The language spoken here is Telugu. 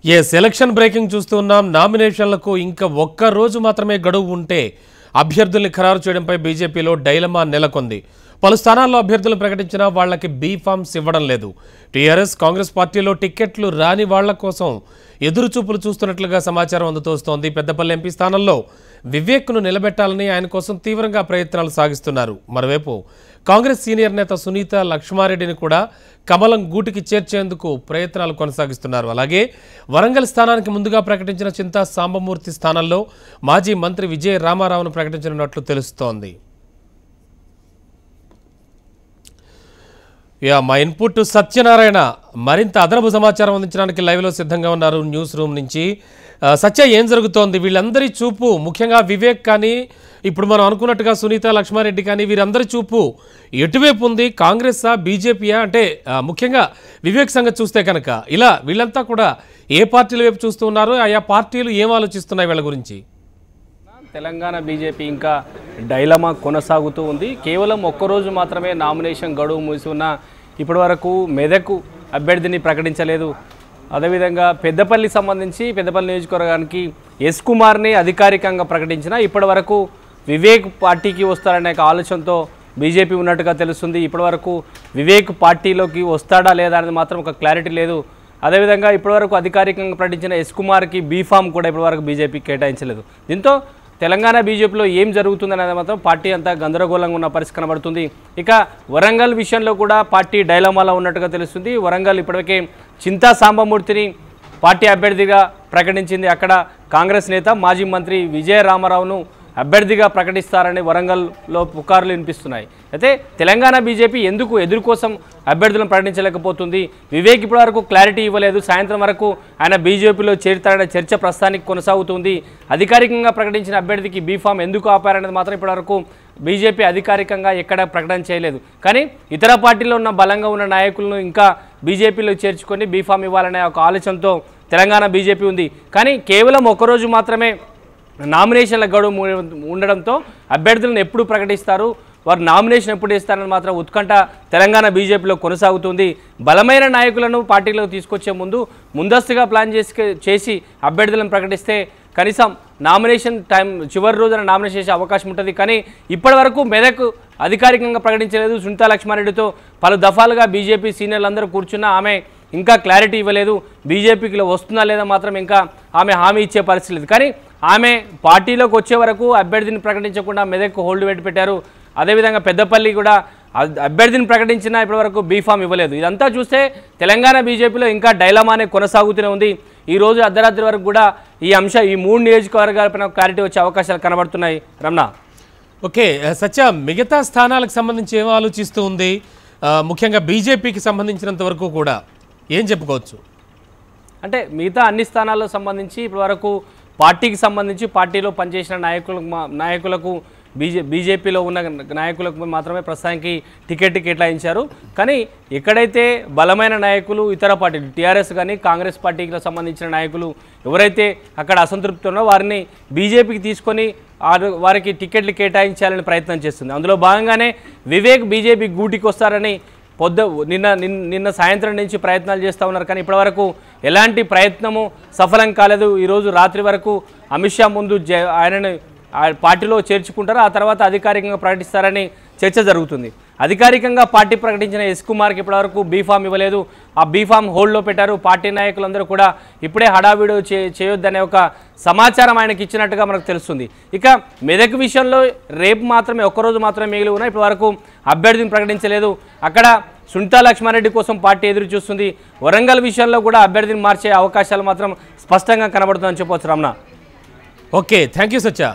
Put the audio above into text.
ఎలక్షన్ బ్రేకింగ్ చూస్తున్నాం. నామినేషన్లకు ఇంకా ఒక్క రోజు మాత్రమే గడువు ఉంటే అభ్యర్థుల్ని ఖరారు చేయడంపై బీజేపీలో డైలమా నెలకొంది. పలు స్థానాల్లో అభ్యర్థులు ప్రకటించినా వాళ్లకి బీ ఫామ్స్ ఇవ్వడం లేదు. టీఆర్ఎస్ కాంగ్రెస్ పార్టీలో టికెట్లు రాని వాళ్ల కోసం ఎదురుచూపులు చూస్తున్నట్లుగా సమాచారం అందుతోస్తోంది. పెద్దపల్లి ఎంపీ స్థానంలో వివేక్ను నిలబెట్టాలని ఆయన కోసం తీవ్రంగా ప్రయత్నాలు సాగిస్తున్నారు. మరోవైపు కాంగ్రెస్ సీనియర్ నేత సునీత లక్ష్మారెడ్డిని కూడా కమలం గూటికి చేర్చేందుకు ప్రయత్నాలు కొనసాగిస్తున్నారు. అలాగే వరంగల్ స్థానానికి ముందుగా ప్రకటించిన చింతా సాంబమూర్తి స్థానంలో మాజీ మంత్రి విజయ రామారావును ప్రకటించనున్నట్లు తెలుస్తోంది. మా ఇన్పుట్ సత్యనారాయణ మరింత అదనపు సమాచారం అందించడానికి లైవ్లో సిద్ధంగా ఉన్నారు న్యూస్ రూమ్ నుంచి. సత్య, ఏం జరుగుతోంది? వీళ్ళందరి చూపు, ముఖ్యంగా వివేక్ కానీ ఇప్పుడు మనం అనుకున్నట్టుగా సునీత లక్ష్మారెడ్డి కానీ వీరందరి చూపు ఎటువైపు ఉంది? కాంగ్రెసా, బీజేపీయా? అంటే ముఖ్యంగా వివేక్ సంగతి చూస్తే కనుక ఇలా వీళ్ళంతా కూడా ఏ పార్టీల వైపు చూస్తూ ఉన్నారు? ఆయా పార్టీలు ఏం ఆలోచిస్తున్నాయి వీళ్ళ గురించి? తెలంగాణ బీజేపీ ఇంకా డైలమా కొనసాగుతూ ఉంది. కేవలం ఒక్కరోజు మాత్రమే నామినేషన్ గడువు మూసి ఉన్న ఇప్పటి వరకు మెదక్ అభ్యర్థిని ప్రకటించలేదు. అదేవిధంగా పెద్దపల్లికి సంబంధించి పెద్దపల్లి నియోజకవర్గానికి ఎస్ కుమార్ని అధికారికంగా ప్రకటించిన ఇప్పటి వరకు వివేక్ పార్టీకి వస్తారనే ఆలోచనతో బీజేపీ ఉన్నట్టుగా తెలుస్తుంది. ఇప్పటి వరకు వివేక్ పార్టీలోకి వస్తాడా లేదా అనేది మాత్రం ఒక క్లారిటీ లేదు. అదేవిధంగా ఇప్పటివరకు అధికారికంగా ప్రకటించిన ఎస్ కుమార్కి బీఫామ్ కూడా ఇప్పటివరకు బీజేపీ కేటాయించలేదు. దీంతో తెలంగాణ బీజేపీలో ఏం జరుగుతుందనేది మాత్రం పార్టీ అంతా గందరగోళంగా ఉన్న పరిస్థితి కనబడుతుంది. ఇక వరంగల్ విషయంలో కూడా పార్టీ డైలమాలో ఉన్నట్టుగా తెలుస్తుంది. వరంగల్ ఇప్పటికే చింతా సాంబమూర్తిని పార్టీ అభ్యర్థిగా ప్రకటించింది. అక్కడ కాంగ్రెస్ నేత మాజీ మంత్రి విజయ రామారావును అభ్యర్థిగా ప్రకటిస్తారని వరంగల్లో పుకార్లు వినిపిస్తున్నాయి. అయితే తెలంగాణ బీజేపీ ఎందుకు ఎదురు కోసం అభ్యర్థులను ప్రకటించలేకపోతుంది? వివేక్ ఇప్పటివరకు క్లారిటీ ఇవ్వలేదు. సాయంత్రం వరకు ఆయన బీజేపీలో చేరుతారనే చర్చ ప్రస్తుతానికి కొనసాగుతుంది. అధికారికంగా ప్రకటించిన అభ్యర్థికి బీఫామ్ ఎందుకు ఆపారనేది మాత్రం ఇప్పటివరకు బీజేపీ అధికారికంగా ఎక్కడ ప్రకటన చేయలేదు. కానీ ఇతర పార్టీలో ఉన్న బలంగా ఉన్న నాయకులను ఇంకా బీజేపీలో చేర్చుకొని బీఫామ్ ఇవ్వాలనే ఒక ఆలోచనతో తెలంగాణ బీజేపీ ఉంది. కానీ కేవలం ఒకరోజు మాత్రమే నామినేషన్ల గడువు ఉండడంతో అభ్యర్థులను ఎప్పుడు ప్రకటిస్తారు, వారు నామినేషన్ ఎప్పుడు ఇస్తారని మాత్రం ఉత్కంఠ తెలంగాణ బీజేపీలో కొనసాగుతుంది. బలమైన నాయకులను పార్టీలోకి తీసుకొచ్చే ముందస్తుగా ప్లాన్ చేసి అభ్యర్థులను ప్రకటిస్తే కనీసం నామినేషన్ టైం చివరి రోజున నామినేషన్ చేసే అవకాశం ఉంటుంది. కానీ ఇప్పటి వరకు మెదక్ అధికారికంగా ప్రకటించలేదు. సునీతా లక్ష్మారెడ్డితో పలు దఫాలుగా బీజేపీ సీనియర్లందరూ కూర్చున్నా ఆమె ఇంకా క్లారిటీ ఇవ్వలేదు. బీజేపీలో వస్తుందా లేదా మాత్రం ఇంకా ఆమె హామీ ఇచ్చే పరిస్థితి లేదు. కానీ ఆమె పార్టీలోకి వచ్చే వరకు అభ్యర్థిని ప్రకటించకుండా మెదక్ హోల్డ్ పెట్టారు. అదేవిధంగా పెద్దపల్లి కూడా అభ్యర్థిని ప్రకటించినా ఇప్పటివరకు బీఫామ్ ఇవ్వలేదు. ఇదంతా చూస్తే తెలంగాణ బీజేపీలో ఇంకా డైలమానే కొనసాగుతూనే ఉంది. ఈ రోజు అర్ధరాత్రి వరకు కూడా ఈ మూడు నియోజకవర్గాలపైన క్లారిటీ వచ్చే అవకాశాలు కనబడుతున్నాయి. రమణ, ఓకే సత్య, మిగతా స్థానాలకు సంబంధించి ఏం ఆలోచిస్తూ ఉంది? ముఖ్యంగా బీజేపీకి సంబంధించినంత వరకు కూడా ఏం చెప్పుకోవచ్చు? అంటే మిగతా అన్ని స్థానాలకు సంబంధించి ఇప్పటివరకు పార్టీకి సంబంధించి పార్టీలో పనిచేసిన నాయకులకు బీజేపీలో ఉన్న నాయకులకు మాత్రమే ప్రస్తుతానికి టికెట్ కేటాయించారు. కానీ ఎక్కడైతే బలమైన నాయకులు ఇతర పార్టీలు టీఆర్ఎస్ కానీ కాంగ్రెస్ పార్టీకి సంబంధించిన నాయకులు ఎవరైతే అక్కడ అసంతృప్తి ఉన్నారో వారిని బీజేపీకి తీసుకొని వారికి టికెట్లు కేటాయించాలని ప్రయత్నం చేస్తుంది. అందులో భాగంగానే వివేక్ బీజేపీ గూటికి వస్తారని నిన్న సాయంత్రం నుంచి ప్రయత్నాలు చేస్తూ ఉన్నారు. కానీ ఇప్పటివరకు ఎలాంటి ప్రయత్నము సఫలం కాలేదు. ఈరోజు రాత్రి వరకు అమిత్ షా ముందు ఆయనను పార్టీలో చేర్చుకుంటారు, ఆ తర్వాత అధికారికంగా ప్రకటిస్తారని చర్చ జరుగుతుంది. అధికారికంగా పార్టీ ప్రకటించిన ఎస్ కుమార్కి ఇప్పటివరకు బీఫామ్ ఇవ్వలేదు. ఆ బీఫామ్ హోల్డ్లో పెట్టారు. పార్టీ నాయకులందరూ కూడా ఇప్పుడే హడావిడి చేయొద్దనే ఒక సమాచారం ఆయనకి ఇచ్చినట్టుగా మనకు తెలుస్తుంది. ఇక మెదక్ విషయంలో రేపు మాత్రమే ఒక్కరోజు మాత్రమే మిగిలి ఉన్నాయి. ఇప్పటివరకు అభ్యర్థిని ప్రకటించలేదు. అక్కడ సునీతా లక్ష్మారెడ్డి కోసం పార్టీ ఎదురు చూస్తుంది. వరంగల్ విషయంలో కూడా అభ్యర్థిని మార్చే అవకాశాలు మాత్రం స్పష్టంగా కనబడుతుందని చెప్పవచ్చు. Ramana, okay, thank you Satya.